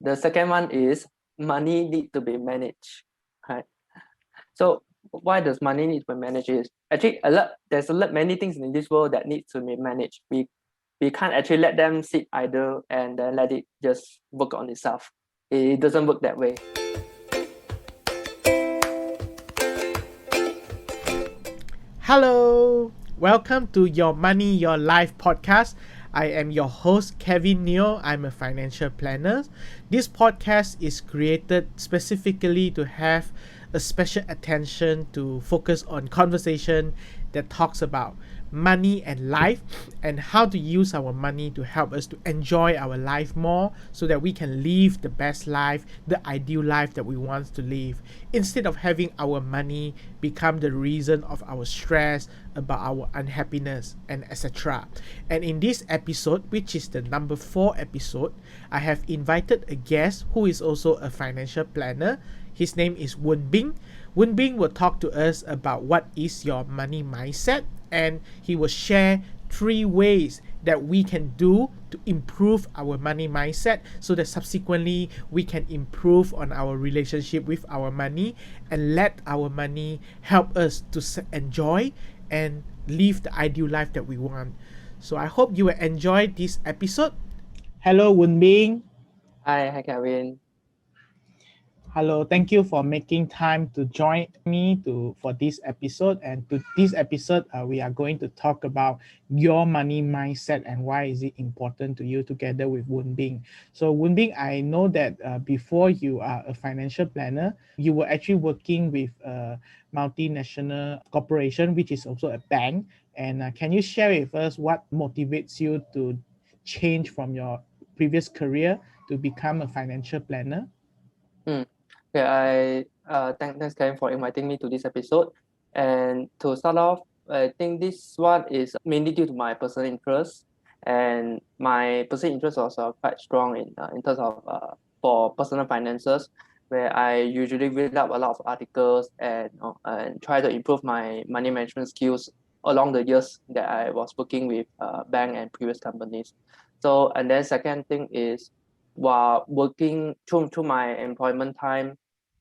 The second one is money need to be managed, right? So why does money need to be managed? Is actually there's many things in this world that need to be managed. We can't actually let them sit idle and then let it just work on itself. It doesn't work that way. Hello, welcome to Your Money, Your Life podcast. I am your host, Kevin Neo. I'm a financial planner. This podcast is created specifically to have a special attention to focus on conversation that talks about money and life and how to use our money to help us to enjoy our life more so that we can live the best life, the ideal life that we want to live, instead of having our money become the reason of our stress, about our unhappiness, and etc. And in this episode, which is the number 4 episode, I have invited a guest who is also a financial planner. His name is Woon Bing. Woon Bing will talk to us about what is your money mindset, and he will share 3 ways that we can do to improve our money mindset so that subsequently we can improve on our relationship with our money and let our money help us to enjoy and live the ideal life that we want. So I hope you will enjoy this episode. Hello, Woon Bing. Hi Kevin. Hello, thank you for making time to join me for this episode. And to this episode, we are going to talk about your money mindset and why is it important to you, together with Woon Bing. So Woon Bing, I know that before you are a financial planner, you were actually working with a multinational corporation, which is also a bank. And can you share with us what motivates you to change from your previous career to become a financial planner? Yeah, thanks Kevin for inviting me to this episode. And to start off, I think this one is mainly due to my personal interest, and my personal interest was quite strong in terms of for personal finances, where I usually read up a lot of articles and try to improve my money management skills along the years that I was working with bank and previous companies. So and then second thing is, while working through my employment time,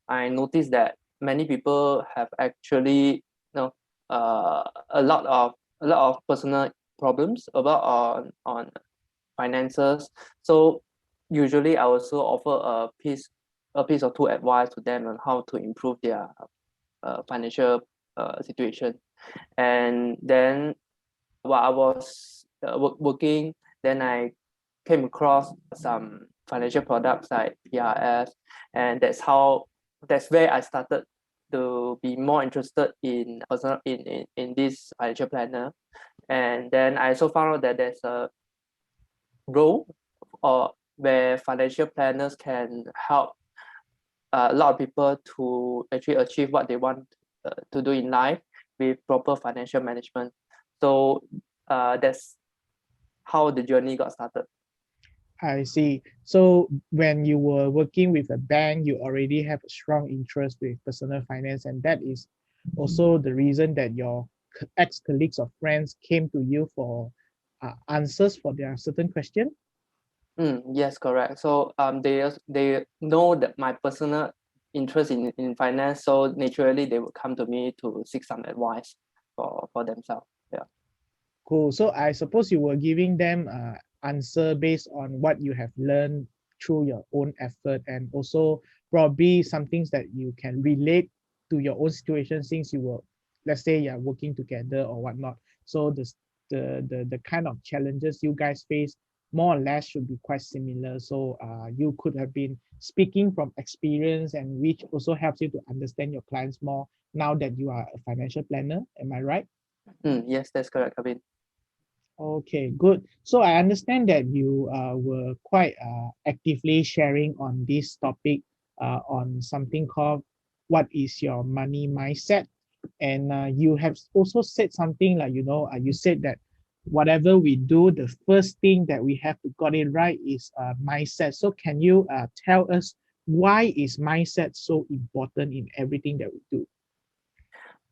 I noticed that many people have actually, a lot of personal problems about on finances. So usually I also offer a piece or two advice to them on how to improve their financial situation. And then while I was working, then I came across some financial products like PRS, and that's where I started to be more interested in personal in this financial planner. And then I also found out that there's a role or where financial planners can help a lot of people to actually achieve what they want to do in life with proper financial management. So that's how the journey got started. I see. So when you were working with a bank, you already have a strong interest with personal finance, and that is also the reason that your ex-colleagues or friends came to you for answers for their certain question. Yes, correct. So they know that my personal interest in finance, so naturally they would come to me to seek some advice for themselves. Yeah. Cool. So I suppose you were giving them answer based on what you have learned through your own effort, and also probably some things that you can relate to your own situation, since you were, let's say, you're working together or whatnot. So the kind of challenges you guys face more or less should be quite similar. So you could have been speaking from experience, and which also helps you to understand your clients more now that you are a financial planner. Am I right? Yes, that's correct, Kevin. Okay, good. So I understand that you were quite actively sharing on this topic on something called "What is your money mindset?" And you have also said something like, you said that whatever we do, the first thing that we have to got it right is mindset. So can you tell us why is mindset so important in everything that we do?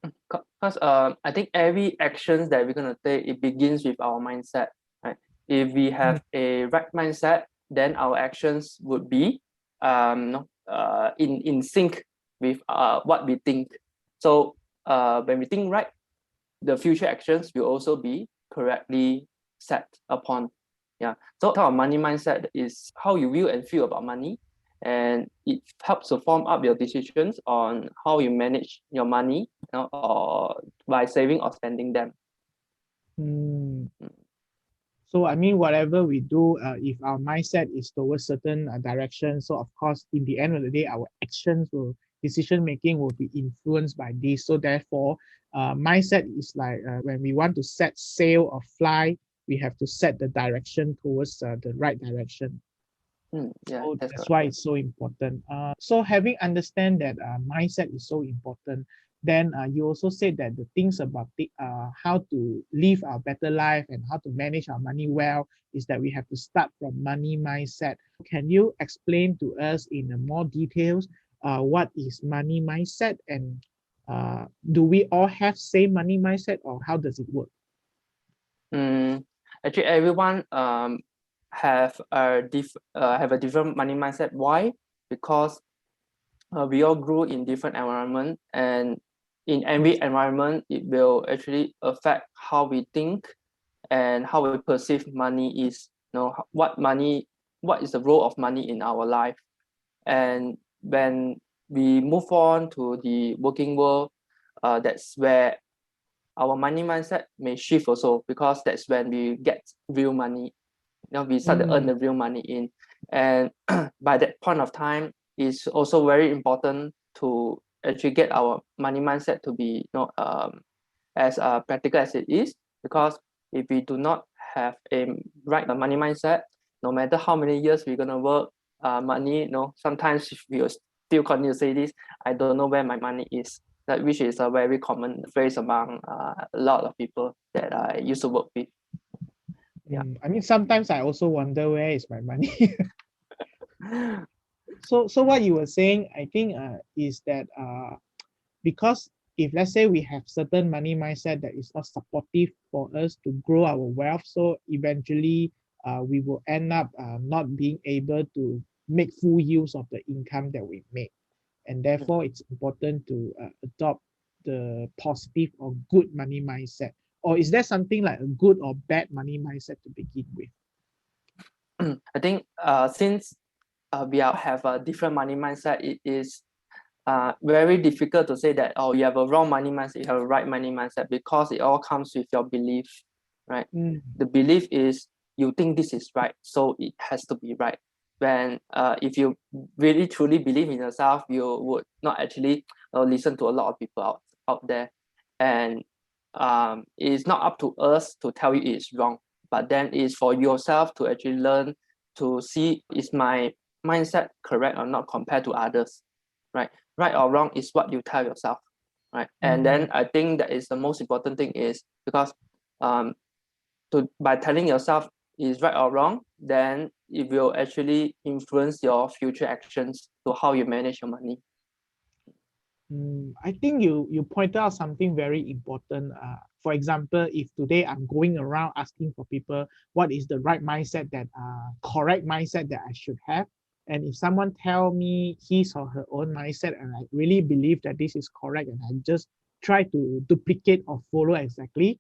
Because I think every actions that we're gonna take, it begins with our mindset, right? If we have a right mindset, then our actions would be in sync with what we think. So when we think right, the future actions will also be correctly set upon. Yeah. So our money mindset is how you view and feel about money, and it helps to form up your decisions on how you manage your money, or by saving or spending them. Mm. So I mean, whatever we do, if our mindset is towards certain direction, so of course, in the end of the day, our actions will decision making will be influenced by this. So therefore, mindset is like when we want to set sail or fly, we have to set the direction towards the right direction. Yeah, So that's that's correct. why it's so important. So having understand that mindset is so important, then you also said that the things about how to live our better life and how to manage our money well is that we have to start from money mindset. Can you explain to us in more details what is money mindset, and do we all have same money mindset, or how does it work? Actually, everyone have a different money mindset. Why? Because we all grew in different environment, and in every environment, it will actually affect how we think and how we perceive money is. What is the role of money in our life? And when we move on to the working world, that's where our money mindset may shift also, because that's when we get real money. We start to earn the real money in, and by that point of time, it's also very important to actually get our money mindset to be as practical as it is, because if we do not have a right money mindset, no matter how many years we're gonna work, money, sometimes we will still continue to say this: I don't know where my money is. That which is a very common phrase among a lot of people that I used to work with. Yeah. I mean, sometimes I also wonder where is my money. So what you were saying, I think, is that because if let's say we have certain money mindset that is not supportive for us to grow our wealth, so eventually we will end up not being able to make full use of the income that we make, and therefore it's important to adopt the positive or good money mindset. Or is there something like a good or bad money mindset to begin with? I think since have a different money mindset, it is very difficult to say that, oh, you have a wrong money mindset, you have a right money mindset, because it all comes with your belief, right? The belief is you think this is right, so it has to be right. When if you really truly believe in yourself, you would not actually listen to a lot of people out there, and it's not up to us to tell you it's wrong, but then it's for yourself to actually learn to see, is my mindset correct or not compared to others, right or wrong is what you tell yourself, right? And then I think that is the most important thing, is because by telling yourself is right or wrong, then it will actually influence your future actions to how you manage your money. I think you pointed out something very important. For example, if today I'm going around asking for people what is the right mindset, that correct mindset that I should have, and if someone tell me his or her own mindset, and I really believe that this is correct, and I just try to duplicate or follow exactly,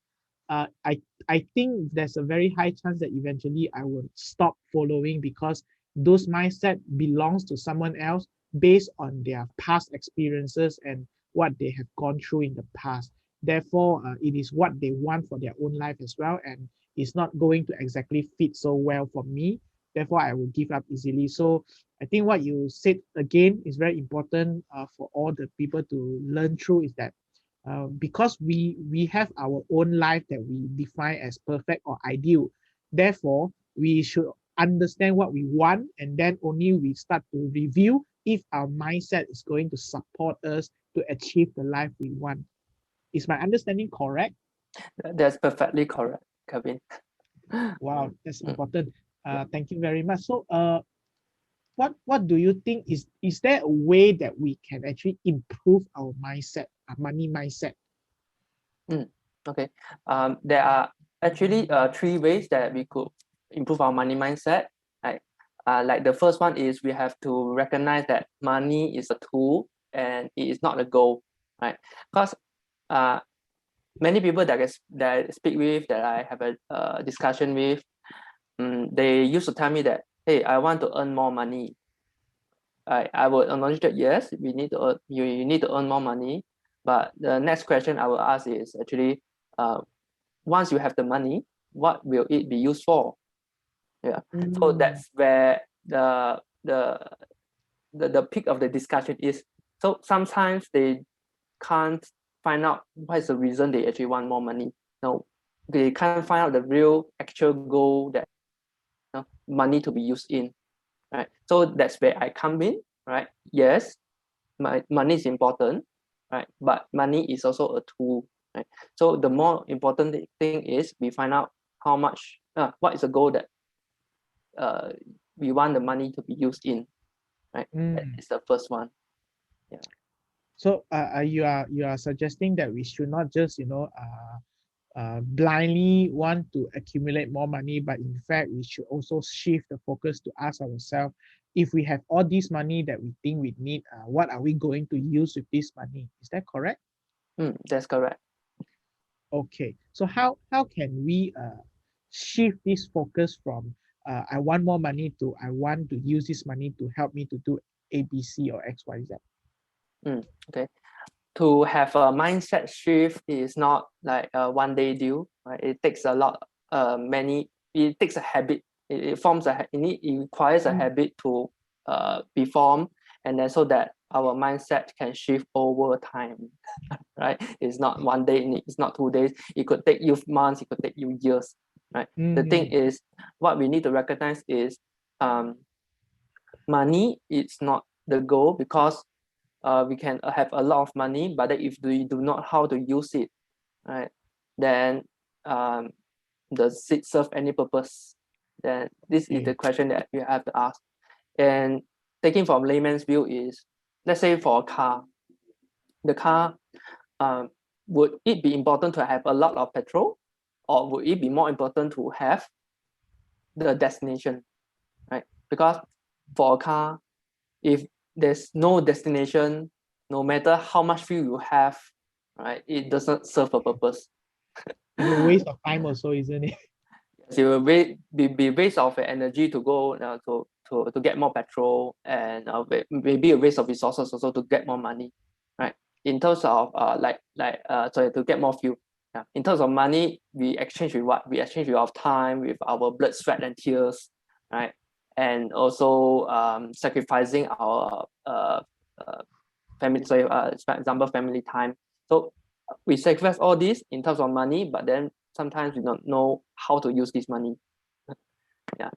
I think there's a very high chance that eventually I will stop following, because those mindset belongs to someone else based on their past experiences and what they have gone through in the past. Therefore, it is what they want for their own life as well, and it's not going to exactly fit so well for me. Therefore, I will give up easily. So I think what you said again is very important for all the people to learn through, is that because we have our own life that we define as perfect or ideal. Therefore, we should understand what we want, and then only we start to review if our mindset is going to support us to achieve the life we want. Is my understanding correct? That's perfectly correct, Kevin. Wow, that's Mm. important. Yeah. Thank you very much. So, what do you think, is there a way that we can actually improve our mindset, our money mindset? Okay. There are actually three ways that we could improve our money mindset. Right. Like the first one is we have to recognize that money is a tool and it is not a goal, right? Because many people that I speak with, that I have a discussion with, they used to tell me that, hey, I want to earn more money. I would acknowledge that yes, we need to you need to earn more money, but the next question I will ask is actually, once you have the money, what will it be used for? Yeah, so Mm. that's where the peak of the discussion is. So sometimes they can't find out what is the reason they actually want more money. No, they can't find out the real actual goal that money to be used in. Right. So that's where I come in. Right. Yes, money is important. Right. But money is also a tool. Right. So the more important thing is we find out how much, what is the goal that uh, we want the money to be used in. Right. That Mm. is the first one. Yeah. So you are suggesting that we should not just blindly want to accumulate more money, but in fact we should also shift the focus to ask ourselves, if we have all this money that we think we need, what are we going to use with this money? Is that correct? That's correct. Okay, so how can we shift this focus from I want more money to I want to use this money to help me to do A, B, C, or X, Y, Z? Okay. To have a mindset shift is not like a one day deal, right? It takes a lot, it takes a habit. It forms it requires a Mm. habit to be formed, and then so that our mindset can shift over time, right? It's not one day, it's not 2 days. It could take you months, it could take you years, right? The thing Mm. is, what we need to recognize is, money is not the goal, because we can have a lot of money, but if we do not how to use it, right, then does it serve any purpose? Then this is the Okay. question that you have to ask. And taking from layman's view is, let's say for a car, the car, um, would it be important to have a lot of petrol, or would it be more important to have the destination, right? Because for a car, if there's no destination, no matter how much fuel you have, right, it doesn't serve a purpose. It's a waste of time also, isn't it? It will be waste of energy to go to get more petrol, and maybe a waste of resources also to get more money, right? In terms of sorry, to get more fuel. Yeah. In terms of money, we exchange with what? We exchange with our time, with our blood, sweat, and tears, right? And also sacrificing our family. So, for example, family time. So we sacrifice all this in terms of money, but then sometimes we don't know how to use this money. Yeah.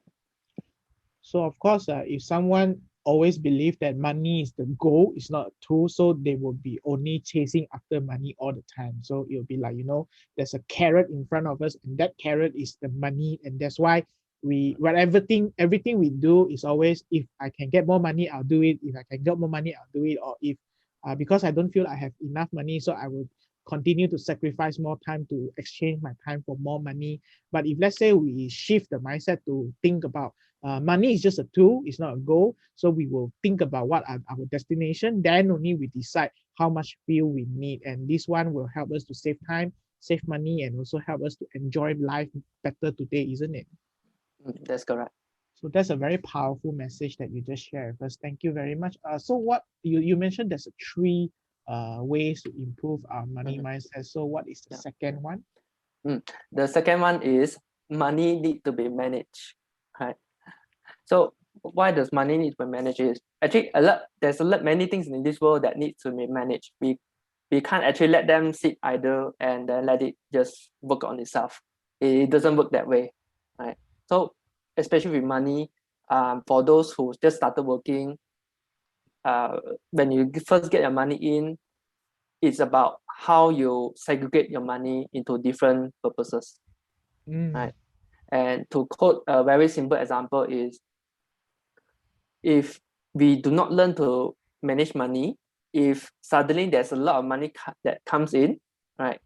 So of course, if someone always believe that money is the goal, it's not a tool, so they will be only chasing after money all the time. So it'll be like, there's a carrot in front of us, and that carrot is the money, and that's why everything we do is always, if I can get more money, I'll do it. If I can get more money, I'll do it. Or if because I don't feel I have enough money, so I will continue to sacrifice more time to exchange my time for more money. But if let's say we shift the mindset to think about money is just a tool, it's not a goal. So we will think about what are our destination. Then only we decide how much fuel we need. And this one will help us to save time, save money, and also help us to enjoy life better today, isn't it? That's correct. So that's a very powerful message that you just shared with us. Thank you very much. So what you mentioned there's three ways to improve our money Mhm. mindset. So what is the Yeah. second one? The second one is money need to be managed, right? So why does money need to be managed? Is actually there's many things in this world that need to be managed. We can't actually let them sit idle and then let it just work on itself. It doesn't work that way, right? So especially with money, for those who just started working, uh, when you first get your money in, it's about how you segregate your money into different purposes, Mm. right? And to quote a very simple example is, if we do not learn to manage money, if suddenly there's a lot of money that comes in, right,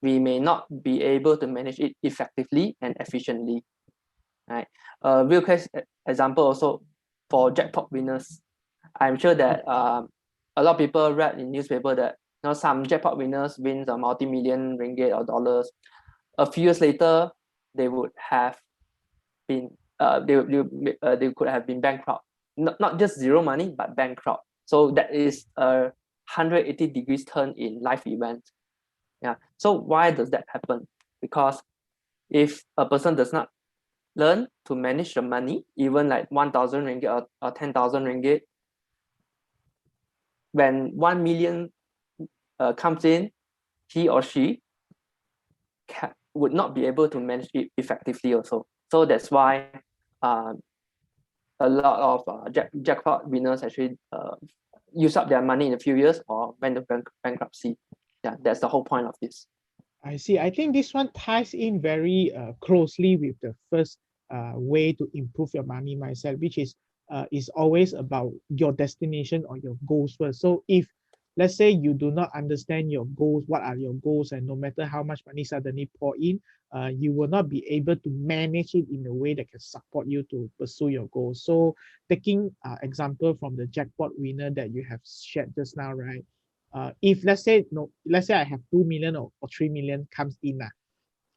we may not be able to manage it effectively and efficiently. right? Real case example also for jackpot winners. I'm sure that a lot of people read in newspaper that some jackpot winners win a multi-million ringgit or dollars. A few years later, they would have been they could have been bankrupt. Not just zero money, but bankrupt. So that is a 180 degrees turn in life event. Yeah. So why does that happen? Because if a person does not learn to manage the money, even like 1,000 ringgit or 10,000 ringgit, when 1 million comes in, he or she would not be able to manage it effectively also. So that's why uh, a lot of jackpot winners actually use up their money in a few years or went to bankruptcy. Yeah, that's the whole point of this. I see. I think this one ties in very closely with the first way to improve your money mindset, which is always about your destination or your goals first. So if let's say you do not understand your goals, what are your goals, and no matter how much money suddenly pour in, you will not be able to manage it in a way that can support you to pursue your goals. So taking example from the jackpot winner that you have shared just now, right? If let's say no, let's say I have 2 million or 3 million comes in,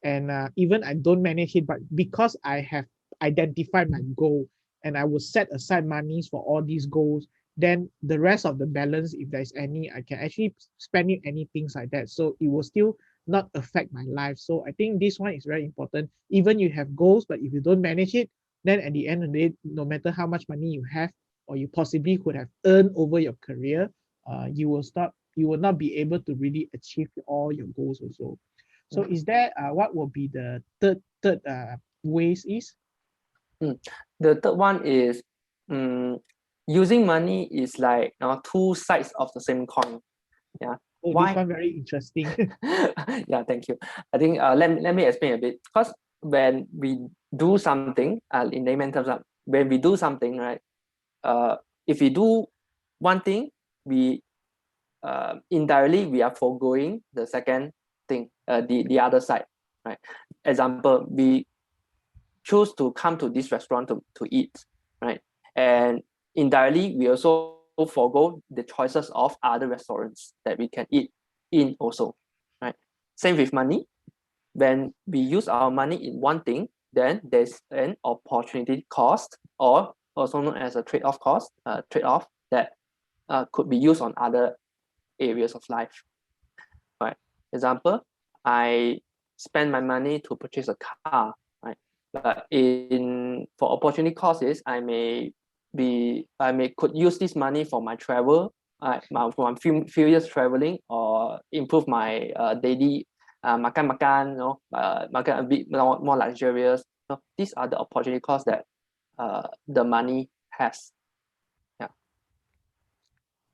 and even I don't manage it, but because I have identified my goal and I will set aside monies for all these goals, then the rest of the balance, if there's any, I can actually spend it any things like that. So it will still not affect my life. So I think this one is very important. Even you have goals, but if you don't manage it, then at the end of the day, no matter how much money you have or you possibly could have earned over your career, you will not be able to really achieve all your goals also. So is there what will be the third ways is? Mm. The third one is using money is like two sides of the same coin. Yeah. Oh, this Why? one very interesting. Yeah, thank you. I think let me explain a bit. Because when we do something, in layman terms, when we do something, right? Uh, if we do one thing, we indirectly we are foregoing the second thing, the other side, right? Example, we choose to come to this restaurant to eat, right? And indirectly, we also forego the choices of other restaurants that we can eat in also, right? Same with money. When we use our money in one thing, then there's an opportunity cost, or also known as a trade-off cost, trade-off that could be used on other areas of life, right? Example, I spend my money to purchase a car, right? But in for opportunity costs, I may could use this money for my travel, for my few years traveling, or improve my daily makan, makan a bit more luxurious. These are the opportunity costs that the money has. Yeah.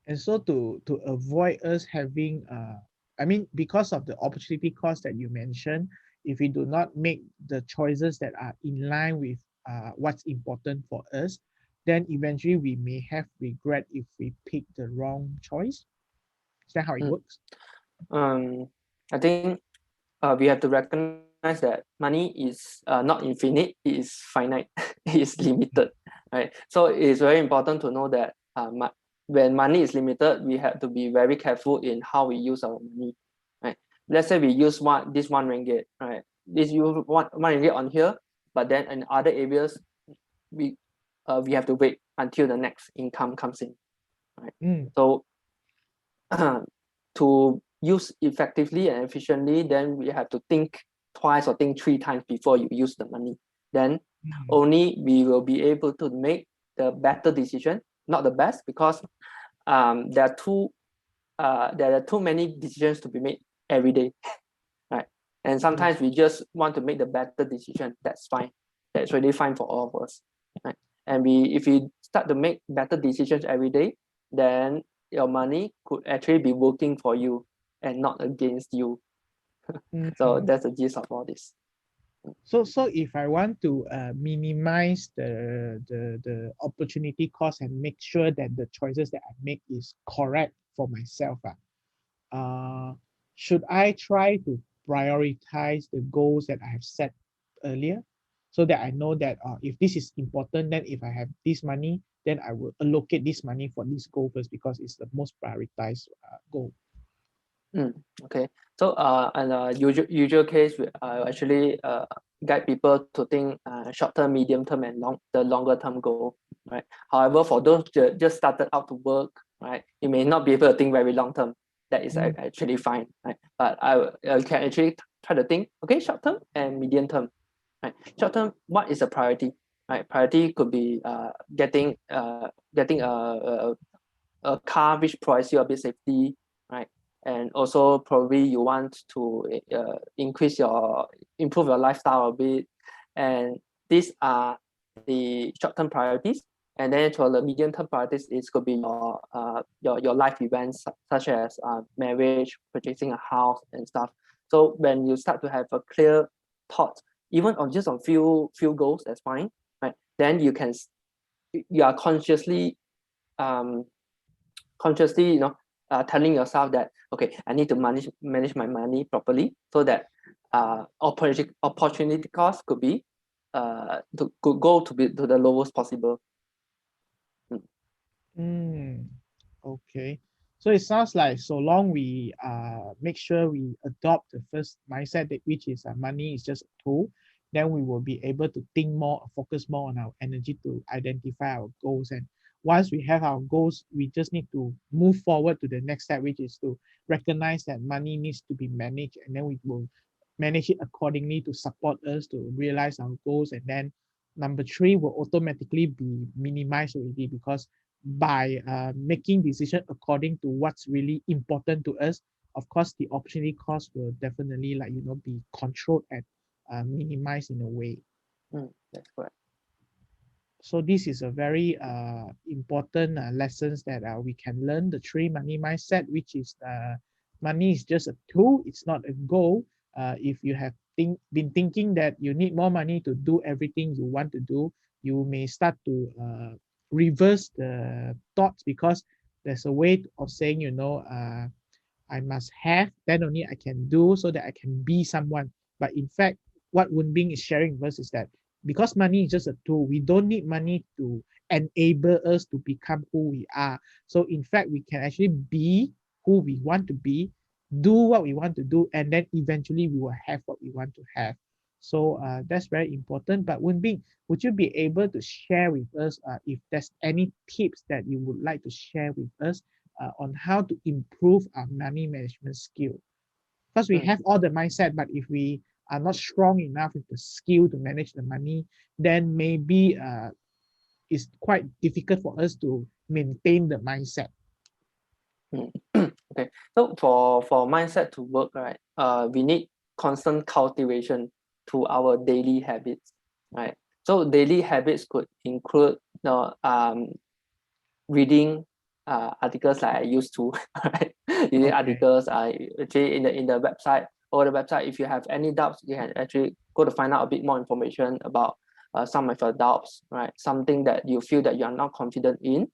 And so to avoid us having I mean because of the opportunity cost that you mentioned, if we do not make the choices that are in line with what's important for us, then eventually we may have regret if we pick the wrong choice. Is that how it Mm. works? I think we have to recognize that money is not infinite, it is finite, it is limited, right? So it's very important to know that when money is limited, we have to be very careful in how we use our money, right? Let's say we use this 1 ringgit, right? This use one ringgit on here, but then in other areas, we we have to wait until the next income comes in, right? Mm. So to use effectively and efficiently, then we have to think twice or think three times before you use the money. Then Mm. only we will be able to make the better decision, not the best, because there are too many decisions to be made every day, right? And sometimes Yes. we just want to make the better decision. That's fine. That's really fine for all of us, right? And if we start to make better decisions every day, then your money could actually be working for you and not against you. So Mm. that's the gist of all this. So if I want to minimize the opportunity cost and make sure that the choices that I make is correct for myself, should I try to prioritize the goals that I have set earlier? so that I know that if this is important, then if I have this money, then I will allocate this money for this goal first because it's the most prioritized goal. Okay. So in a usual case, I actually guide people to think short term, medium term, and the longer term goal. Right. However, for those just started out to work, right, you may not be able to think very long term. That is actually fine. Right. But I can actually try to think, okay, short term and medium term. Right. Short term, what is a priority? Right. Priority could be getting a car which provides you a bit safety, right? And also probably you want to improve your lifestyle a bit, and these are the short-term priorities. And then for the medium-term priorities, it could be your life events such as marriage, purchasing a house, and stuff. So when you start to have a clear thought, even on just on few goals, that's fine, right? Then you are consciously telling yourself that, okay, I need to manage my money properly, so that opportunity cost could be could go to the lowest possible. Okay. So it sounds like so long we make sure we adopt the first mindset that which is money is just a tool, then we will be able to think more, focus more on our energy to identify our goals. And once we have our goals, we just need to move forward to the next step, which is to recognize that money needs to be managed, and then we will manage it accordingly to support us to realize our goals. And then number three will automatically be minimized already because by making decision according to what's really important to us, of course the opportunity cost will definitely be controlled and minimized in a way. That's correct. So this is a very important lessons that we can learn. The three money mindset, which is money is just a tool, it's not a goal. If you have been thinking that you need more money to do everything you want to do, you may start to reverse the thoughts, because there's a way of saying, I must have, then only I can do, so that I can be someone. But in fact, what Woon Bing is sharing with us is that because money is just a tool, we don't need money to enable us to become who we are. So in fact, we can actually be who we want to be, do what we want to do, and then eventually we will have what we want to have. So that's very important. But Woon Bing, would you be able to share with us if there's any tips that you would like to share with us on how to improve our money management skill? Because we have all the mindset, but if we are not strong enough with the skill to manage the money, then maybe it's quite difficult for us to maintain the mindset. Okay, so for mindset to work, right, we need constant cultivation to our daily habits, right? So daily habits could include reading articles like I used to, right? Reading articles, actually in the website, or the website, if you have any doubts, you can actually go to find out a bit more information about some of your doubts, right? Something that you feel that you are not confident in.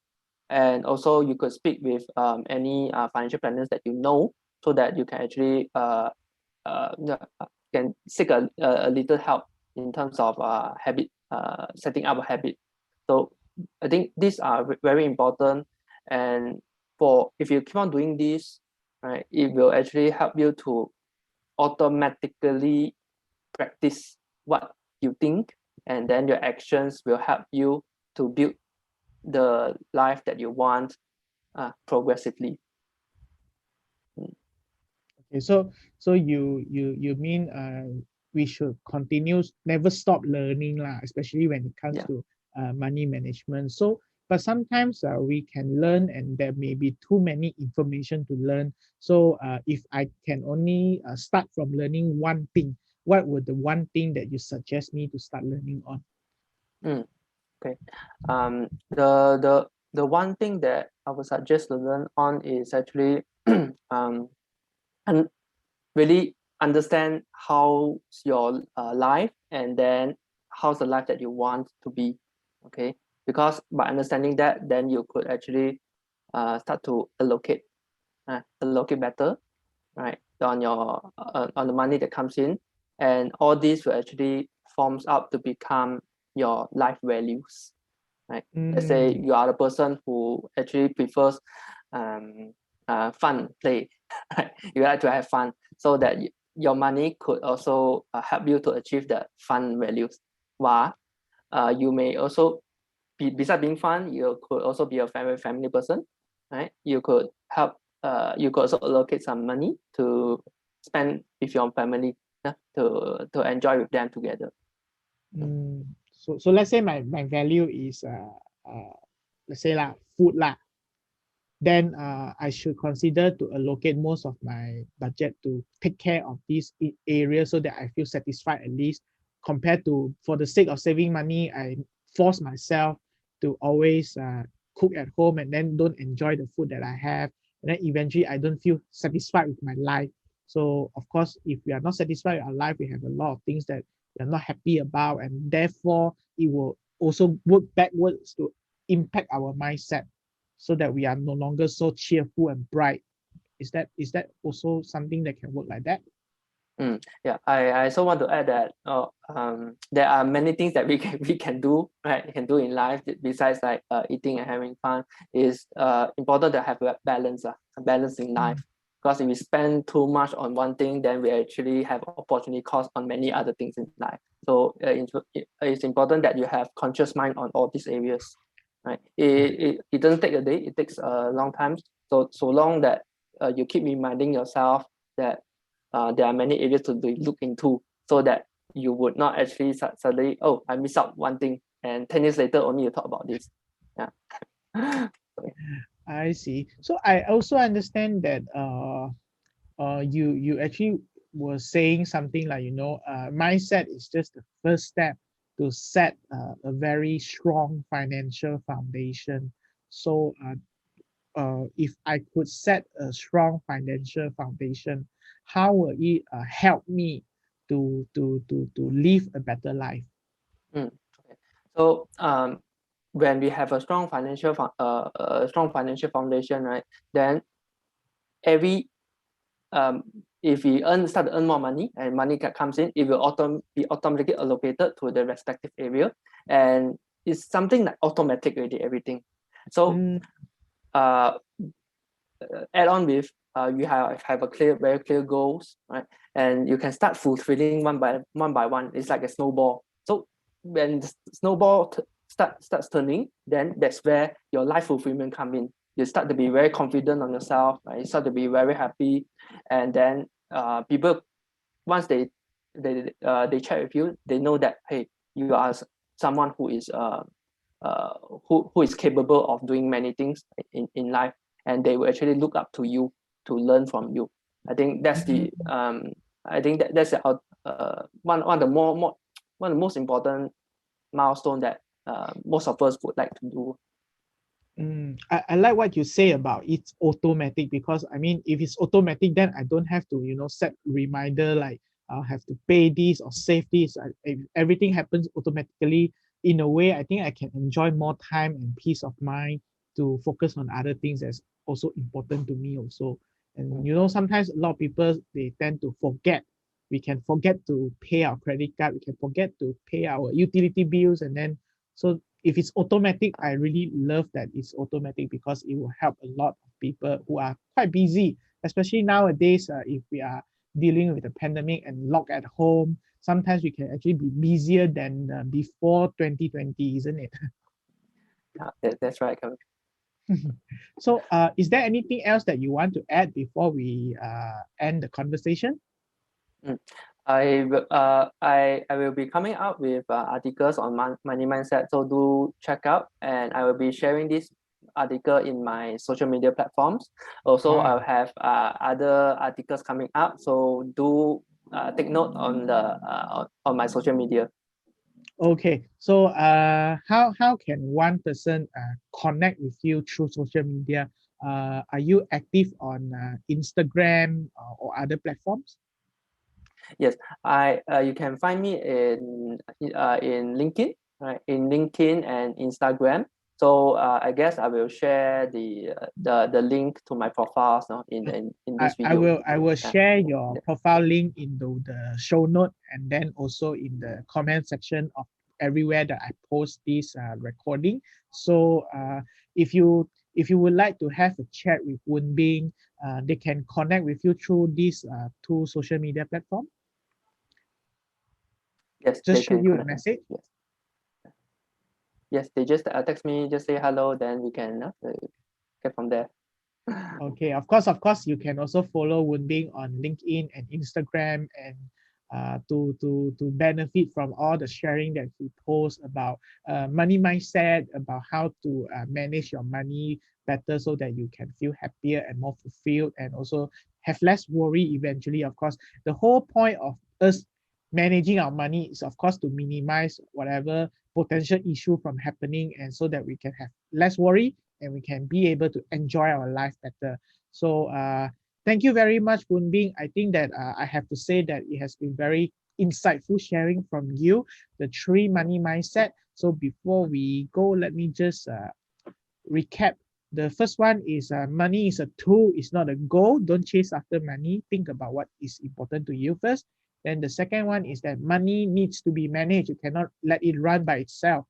And also you could speak with any financial planners that you know, so that you can actually can seek a little help in terms of habit, setting up a habit. So I think these are very important, and for if you keep on doing this, right, it will actually help you to automatically practice what you think, and then your actions will help you to build the life that you want progressively. Okay, so you mean we should continue, never stop learning lah, especially when it comes to money management. So, but sometimes we can learn, and there may be too many information to learn. So, if I can only start from learning one thing, what would the one thing that you suggest me to start learning on? Okay, the one thing that I would suggest to learn on is actually and really understand how's your life, and then how's the life that you want to be. Okay, because by understanding that, then you could actually start to allocate better, right, on your on the money that comes in, and all this will actually forms up to become your life values, right? Let's say you are the person who actually prefers fun play, right? You like to have fun, so that your money could also help you to achieve the fun values. While you may also besides being fun, you could also be a family person, right? You could help. You could also allocate some money to spend with your family, yeah, to enjoy with them together. So let's say my value is let's say lah food lah, then I should consider to allocate most of my budget to take care of these areas so that I feel satisfied at least, compared to for the sake of saving money, I force myself to always cook at home and then don't enjoy the food that I have. And then eventually I don't feel satisfied with my life. So of course, if we are not satisfied with our life, we have a lot of things that we are not happy about, and therefore it will also work backwards to impact our mindset so that we are no longer so cheerful and bright. Is that also something that can work like that? Yeah, I also want to add that there are many things that we can do, right? We can do in life besides like eating and having fun. Is important to have a balance in life. Because if we spend too much on one thing, then we actually have opportunity cost on many other things in life. So it's important that you have conscious mind on all these areas, right? It doesn't take a day; it takes a long time. So long that you keep reminding yourself that there are many areas to look into, so that you would not actually suddenly, oh, I miss out one thing, and 10 years later only you talk about this. Yeah. I see. So I also understand that you actually were saying something like, mindset is just the first step to set a very strong financial foundation. So if I could set a strong financial foundation, how will it help me to live a better life? Okay. So when we have a strong financial foundation, right, then every if we start to earn more money and money comes in, it will be automatically allocated to the respective area, and it's something like automatic already, everything. So add on with you have a very clear goals, right? And you can start fulfilling one by one. It's like a snowball. So when the snowball starts turning, then that's where your life fulfillment come in. You start to be very confident on yourself, right? You start to be very happy, and then people, once they chat with you, they know that, hey, you are someone who is who is capable of doing many things in life, and they will actually look up to you to learn from you. I think that's the that's the, one of the one of the most important milestone that most of us would like to do. I like what you say about it's automatic, because I mean, if it's automatic, then I don't have to, set reminder like I'll have to pay this or save this. If everything happens automatically, in a way, I think I can enjoy more time and peace of mind to focus on other things that's also important to me also. And sometimes a lot of people, they tend to forget. We can forget to pay our credit card. We can forget to pay our utility bills, and then so if it's automatic, I really love that it's automatic, because it will help a lot of people who are quite busy, especially nowadays. If we are dealing with the pandemic and locked at home, sometimes we can actually be busier than before 2020, isn't it? That's right. So is there anything else that you want to add before we end the conversation? I will be coming out with articles on money mindset, so do check out, and I will be sharing this article in my social media platforms. Also, I'll have other articles coming out, so do take note on the on my social media. Okay, so how can one person connect with you through social media? Are you active on Instagram or other platforms? Yes, you can find me in LinkedIn, right? In LinkedIn and Instagram. So I guess I will share the link to my profiles now in this video. I will Yeah. share your Yeah. profile link into the show note and then also in the comment section of everywhere that I post this recording. So if you would like to have a chat with Woon Bing, they can connect with you through these two social media platform. Yes, Just they shoot can you a connect. message. Yes. Yes, they just text me, just say hello, then we can get from there. Okay, of course, you can also follow Woon Bing on LinkedIn and Instagram, and to benefit from all the sharing that he posts about money mindset, about how to manage your money better so that you can feel happier and more fulfilled, and also have less worry eventually. Of course, the whole point of us managing our money is, of course, to minimize whatever potential issue from happening, and so that we can have less worry and we can be able to enjoy our life better. So thank you very much, Woon Bing. I think that I have to say that it has been very insightful sharing from you, the three money mindset. So before we go, let me just recap. The first one is money is a tool, it's not a goal. Don't chase after money. Think about what is important to you first. Then the second one is that money needs to be managed. You cannot let it run by itself,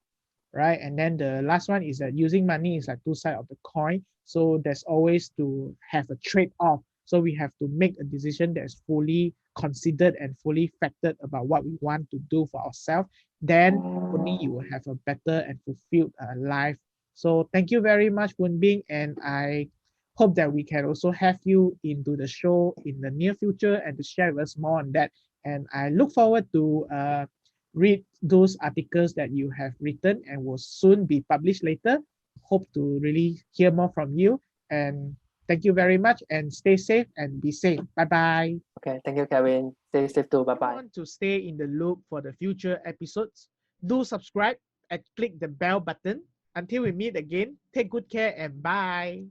right? And then the last one is that using money is like two sides of the coin. So there's always to have a trade-off. So we have to make a decision that's fully considered and fully factored about what we want to do for ourselves. Then only you will have a better and fulfilled life. So thank you very much, Woon Bing, and I hope that we can also have you into the show in the near future and to share with us more on that. And I look forward to read those articles that you have written and will soon be published later. Hope to really hear more from you. And thank you very much and stay safe and be safe. Bye bye. Okay, thank you, Kevin. Stay safe too. Bye If you bye. want to stay in the loop for the future episodes, do subscribe and click the bell button. Until we meet again, take good care and bye.